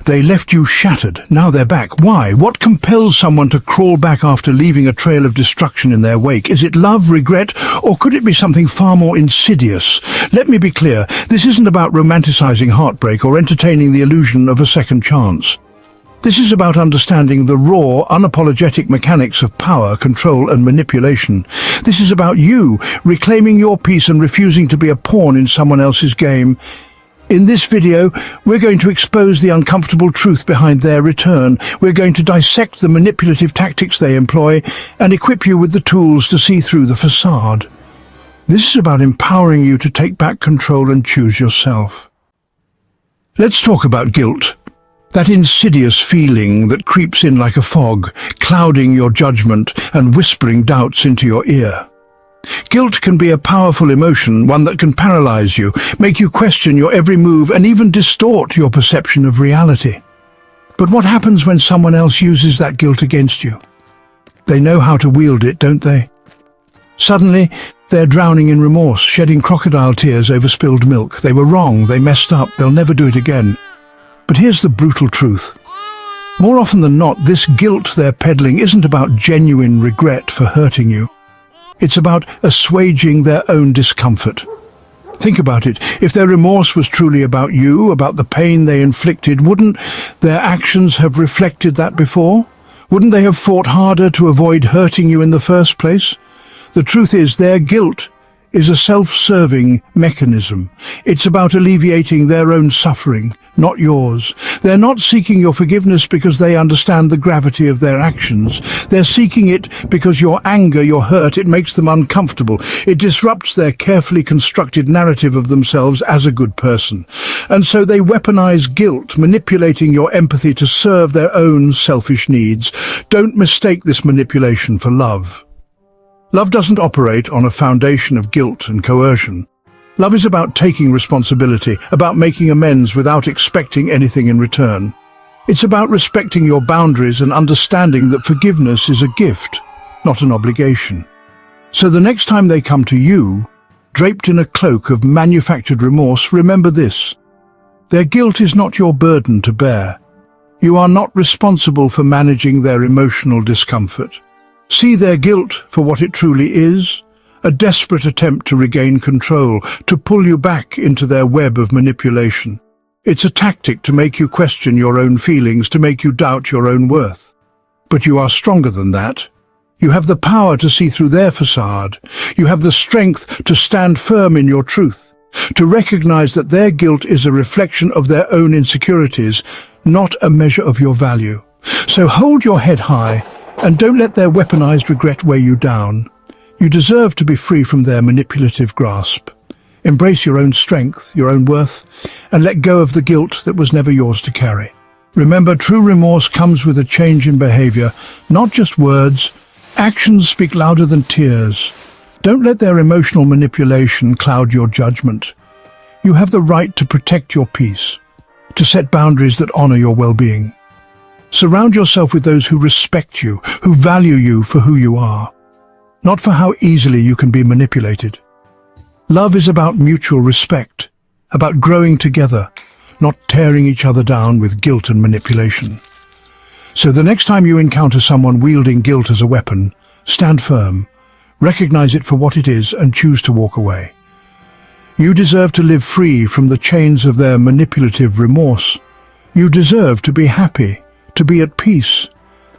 They left you shattered. Now they're back. Why? What compels someone to crawl back after leaving a trail of destruction in their wake? Is it love, regret, or could it be something far more insidious? Let me be clear. This isn't about romanticizing heartbreak or entertaining the illusion of a second chance. This is about understanding the raw, unapologetic mechanics of power, control, and manipulation. This is about you reclaiming your peace and refusing to be a pawn in someone else's game. In this video, we're going to expose the uncomfortable truth behind their return. We're going to dissect the manipulative tactics they employ and equip you with the tools to see through the facade. This is about empowering you to take back control and choose yourself. Let's talk about guilt. That insidious feeling that creeps in like a fog, clouding your judgment and whispering doubts into your ear. Guilt can be a powerful emotion, one that can paralyze you, make you question your every move, and even distort your perception of reality. But what happens when someone else uses that guilt against you? They know how to wield it, don't they? Suddenly, they're drowning in remorse, shedding crocodile tears over spilled milk. They were wrong, they messed up, they'll never do it again. But here's the brutal truth. More often than not, this guilt they're peddling isn't about genuine regret for hurting you. It's about assuaging their own discomfort. Think about it. If their remorse was truly about you, about the pain they inflicted, wouldn't their actions have reflected that before? Wouldn't they have fought harder to avoid hurting you in the first place? The truth is, their guilt is a self-serving mechanism. It's about alleviating their own suffering, not yours. They're not seeking your forgiveness because they understand the gravity of their actions. They're seeking it because your anger, your hurt, it makes them uncomfortable. It disrupts their carefully constructed narrative of themselves as a good person. And so they weaponize guilt, manipulating your empathy to serve their own selfish needs. Don't mistake this manipulation for love. Love doesn't operate on a foundation of guilt and coercion. Love is about taking responsibility, about making amends without expecting anything in return. It's about respecting your boundaries and understanding that forgiveness is a gift, not an obligation. So the next time they come to you, draped in a cloak of manufactured remorse, remember this. Their guilt is not your burden to bear. You are not responsible for managing their emotional discomfort. See their guilt for what it truly is, a desperate attempt to regain control, to pull you back into their web of manipulation. It's a tactic to make you question your own feelings, to make you doubt your own worth. But you are stronger than that. You have the power to see through their facade. You have the strength to stand firm in your truth, to recognize that their guilt is a reflection of their own insecurities, not a measure of your value. So hold your head high, and don't let their weaponized regret weigh you down. You deserve to be free from their manipulative grasp. Embrace your own strength, your own worth, and let go of the guilt that was never yours to carry. Remember, true remorse comes with a change in behavior, not just words. Actions speak louder than tears. Don't let their emotional manipulation cloud your judgment. You have the right to protect your peace, to set boundaries that honor your well-being. Surround yourself with those who respect you, who value you for who you are, not for how easily you can be manipulated. Love is about mutual respect, about growing together, not tearing each other down with guilt and manipulation. So the next time you encounter someone wielding guilt as a weapon, stand firm, recognize it for what it is, and choose to walk away. You deserve to live free from the chains of their manipulative remorse. You deserve to be happy, to be at peace.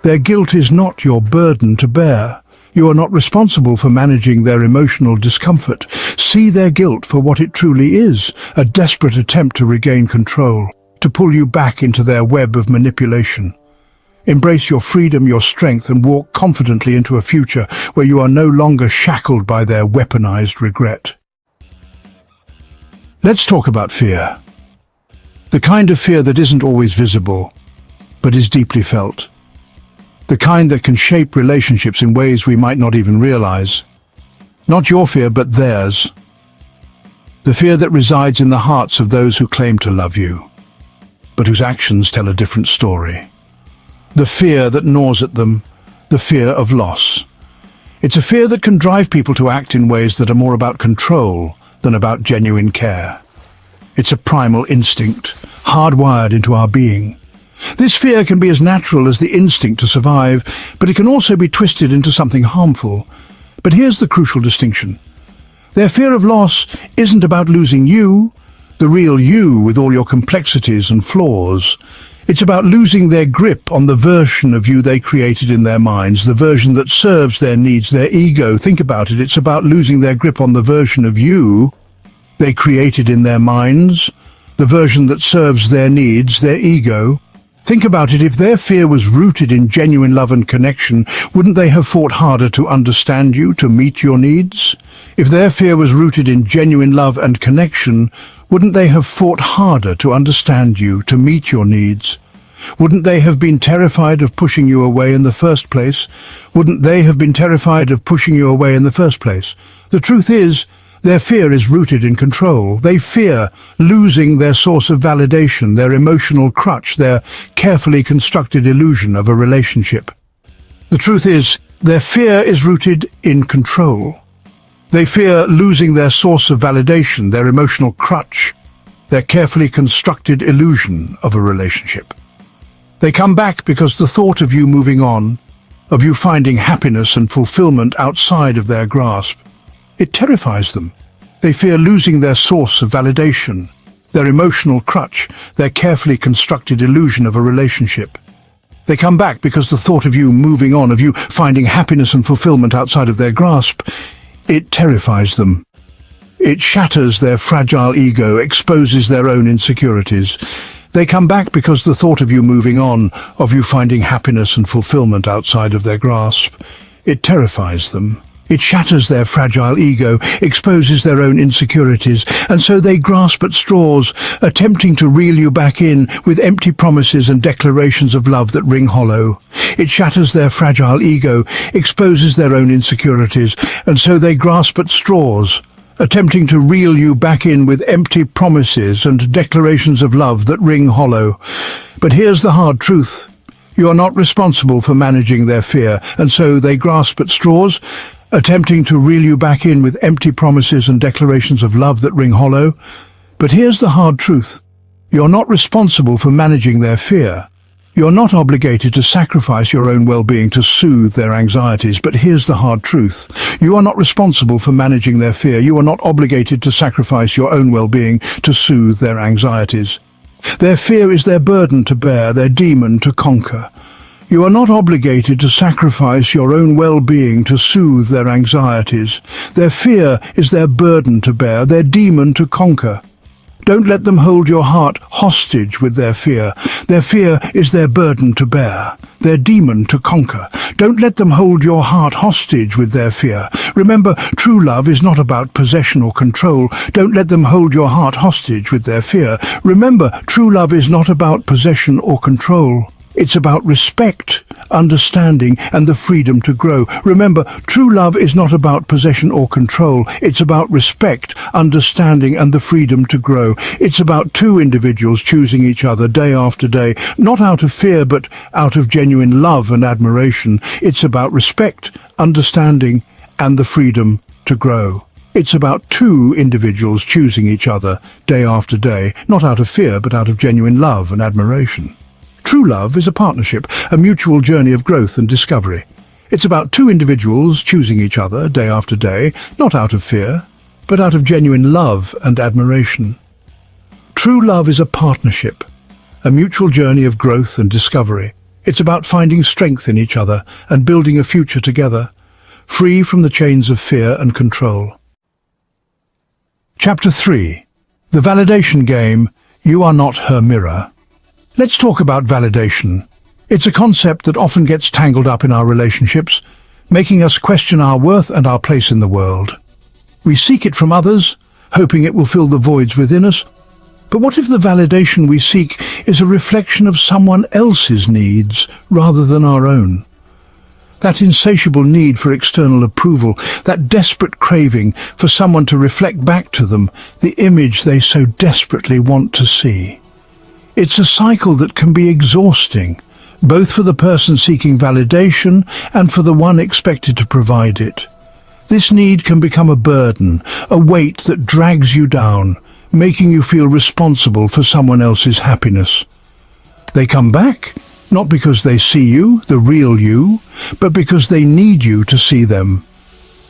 Their guilt is not your burden to bear. You are not responsible for managing their emotional discomfort. See their guilt for what it truly is, a desperate attempt to regain control, to pull you back into their web of manipulation. Embrace your freedom, your strength, and walk confidently into a future where you are no longer shackled by their weaponized regret. Let's talk about fear. The kind of fear that isn't always visible, but is deeply felt. The kind that can shape relationships in ways we might not even realize. Not your fear, but theirs. The fear that resides in the hearts of those who claim to love you, but whose actions tell a different story. The fear that gnaws at them, the fear of loss. It's a fear that can drive people to act in ways that are more about control than about genuine care. It's a primal instinct, hardwired into our being. This fear can be as natural as the instinct to survive, but it can also be twisted into something harmful. But here's the crucial distinction. Their fear of loss isn't about losing you, the real you with all your complexities and flaws. It's about losing their grip on the version of you they created in their minds, the version that serves their needs, their ego. Think about it. It's about losing their grip on the version of you they created in their minds, the version that serves their needs, their ego. Think about it. If their fear was rooted in genuine love and connection, wouldn't they have fought harder to understand you, to meet your needs? If their fear was rooted in genuine love and connection, wouldn't they have fought harder to understand you, to meet your needs? Wouldn't they have been terrified of pushing you away in the first place? Wouldn't they have been terrified of pushing you away in the first place? The truth is, their fear is rooted in control. They fear losing their source of validation, their emotional crutch, their carefully constructed illusion of a relationship. The truth is, their fear is rooted in control. They fear losing their source of validation, their emotional crutch, their carefully constructed illusion of a relationship. They come back because the thought of you moving on, of you finding happiness and fulfillment outside of their grasp, it terrifies them. They fear losing their source of validation, their emotional crutch, their carefully constructed illusion of a relationship. They come back because the thought of you moving on, of you finding happiness and fulfillment outside of their grasp, it terrifies them. It shatters their fragile ego, exposes their own insecurities. They come back because the thought of you moving on, of you finding happiness and fulfillment outside of their grasp, it terrifies them. It shatters their fragile ego, exposes their own insecurities, and so they grasp at straws, attempting to reel you back in with empty promises and declarations of love that ring hollow. It shatters their fragile ego, exposes their own insecurities, and so they grasp at straws, attempting to reel you back in with empty promises and declarations of love that ring hollow. But here's the hard truth. You are not responsible for managing their fear, and so they grasp at straws, attempting to reel you back in with empty promises and declarations of love that ring hollow. But here's the hard truth. You're not responsible for managing their fear. You're not obligated to sacrifice your own well-being to soothe their anxieties. But here's the hard truth. You are not responsible for managing their fear. You are not obligated to sacrifice your own well-being to soothe their anxieties. Their fear is their burden to bear, their demon to conquer. You are not obligated to sacrifice your own well-being to soothe their anxieties. Their fear is their burden to bear, their demon to conquer. Don't let them hold your heart hostage with their fear. Their fear is their burden to bear, their demon to conquer. Don't let them hold your heart hostage with their fear. Remember, true love is not about possession or control. Don't let them hold your heart hostage with their fear. Remember, true love is not about possession or control. It's about respect, understanding, and the freedom to grow. Remember, true love is not about possession or control. It's about respect, understanding, and the freedom to grow. It's about two individuals choosing each other day after day, not out of fear, but out of genuine love and admiration. It's about respect, understanding, and the freedom to grow. It's about two individuals choosing each other day after day, not out of fear, but out of genuine love and admiration. True love is a partnership, a mutual journey of growth and discovery. It's about two individuals choosing each other day after day, not out of fear, but out of genuine love and admiration. True love is a partnership, a mutual journey of growth and discovery. It's about finding strength in each other and building a future together, free from the chains of fear and control. Chapter 3. The Validation Game. You are not her mirror. Let's talk about validation. It's a concept that often gets tangled up in our relationships, making us question our worth and our place in the world. We seek it from others, hoping it will fill the voids within us. But what if the validation we seek is a reflection of someone else's needs rather than our own? That insatiable need for external approval, that desperate craving for someone to reflect back to them the image they so desperately want to see. It's a cycle that can be exhausting, both for the person seeking validation and for the one expected to provide it. This need can become a burden, a weight that drags you down, making you feel responsible for someone else's happiness. They come back, not because they see you, the real you, but because they need you to see them.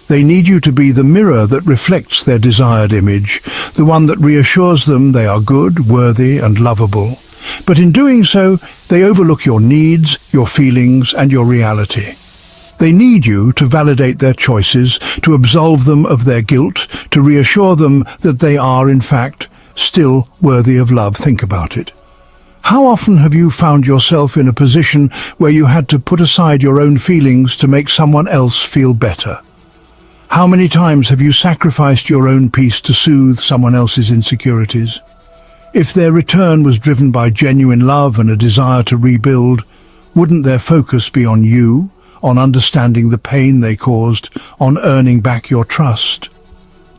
They need you to be the mirror that reflects their desired image, the one that reassures them they are good, worthy, and lovable. But in doing so, they overlook your needs, your feelings, and your reality. They need you to validate their choices, to absolve them of their guilt, to reassure them that they are, in fact, still worthy of love. Think about it. How often have you found yourself in a position where you had to put aside your own feelings to make someone else feel better? How many times have you sacrificed your own peace to soothe someone else's insecurities? If their return was driven by genuine love and a desire to rebuild, wouldn't their focus be on you, on understanding the pain they caused, on earning back your trust?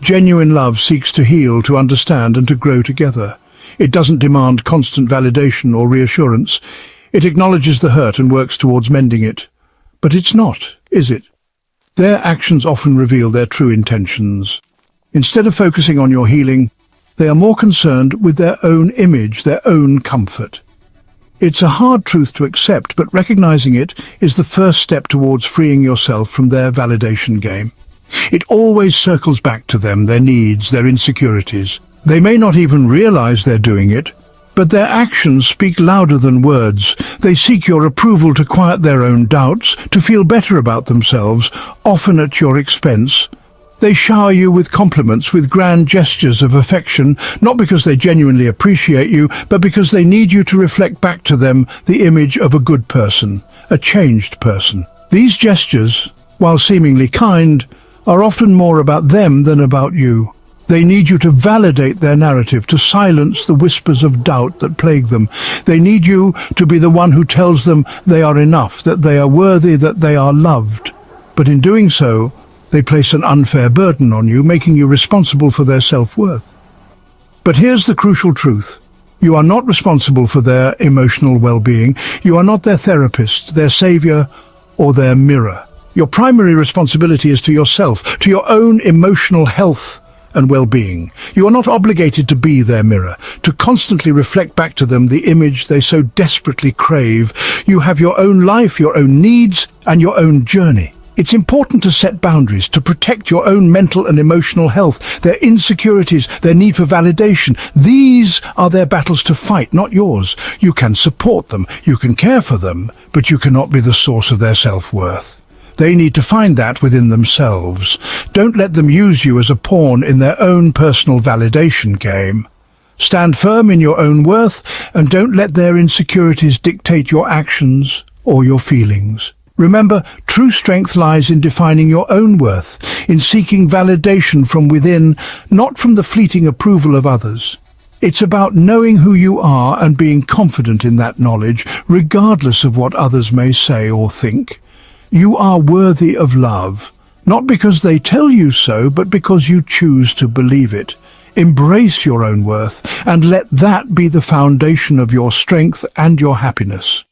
Genuine love seeks to heal, to understand, and to grow together. It doesn't demand constant validation or reassurance. It acknowledges the hurt and works towards mending it. But it's not, is it? Their actions often reveal their true intentions. Instead of focusing on your healing, they are more concerned with their own image, their own comfort. It's a hard truth to accept, but recognizing it is the first step towards freeing yourself from their validation game. It always circles back to them, their needs, their insecurities. They may not even realize they're doing it, but their actions speak louder than words. They seek your approval to quiet their own doubts, to feel better about themselves, often at your expense. They shower you with compliments, with grand gestures of affection, not because they genuinely appreciate you, but because they need you to reflect back to them the image of a good person, a changed person. These gestures, while seemingly kind, are often more about them than about you. They need you to validate their narrative, to silence the whispers of doubt that plague them. They need you to be the one who tells them they are enough, that they are worthy, that they are loved. But in doing so, they place an unfair burden on you, making you responsible for their self-worth. But here's the crucial truth. You are not responsible for their emotional well-being. You are not their therapist, their savior, or their mirror. Your primary responsibility is to yourself, to your own emotional health and well-being. You are not obligated to be their mirror, to constantly reflect back to them the image they so desperately crave. You have your own life, your own needs, and your own journey. It's important to set boundaries, to protect your own mental and emotional health, their insecurities, their need for validation. These are their battles to fight, not yours. You can support them, you can care for them, but you cannot be the source of their self-worth. They need to find that within themselves. Don't let them use you as a pawn in their own personal validation game. Stand firm in your own worth, and don't let their insecurities dictate your actions or your feelings. Remember, true strength lies in defining your own worth, in seeking validation from within, not from the fleeting approval of others. It's about knowing who you are and being confident in that knowledge, regardless of what others may say or think. You are worthy of love, not because they tell you so, but because you choose to believe it. Embrace your own worth, and let that be the foundation of your strength and your happiness.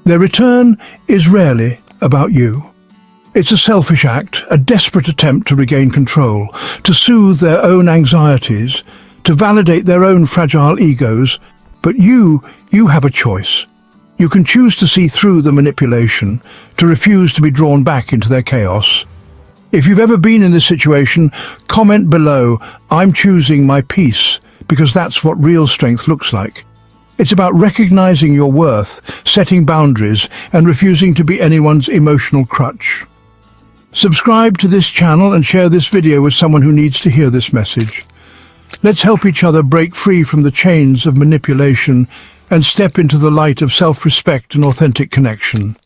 Their return is rarely about you. It's a selfish act, a desperate attempt to regain control, to soothe their own anxieties, to validate their own fragile egos. But you have a choice. You can choose to see through the manipulation, to refuse to be drawn back into their chaos. If you've ever been in this situation, comment below, "I'm choosing my peace," because that's what real strength looks like. It's about recognizing your worth, setting boundaries, and refusing to be anyone's emotional crutch. Subscribe to this channel and share this video with someone who needs to hear this message. Let's help each other break free from the chains of manipulation and step into the light of self-respect and authentic connection.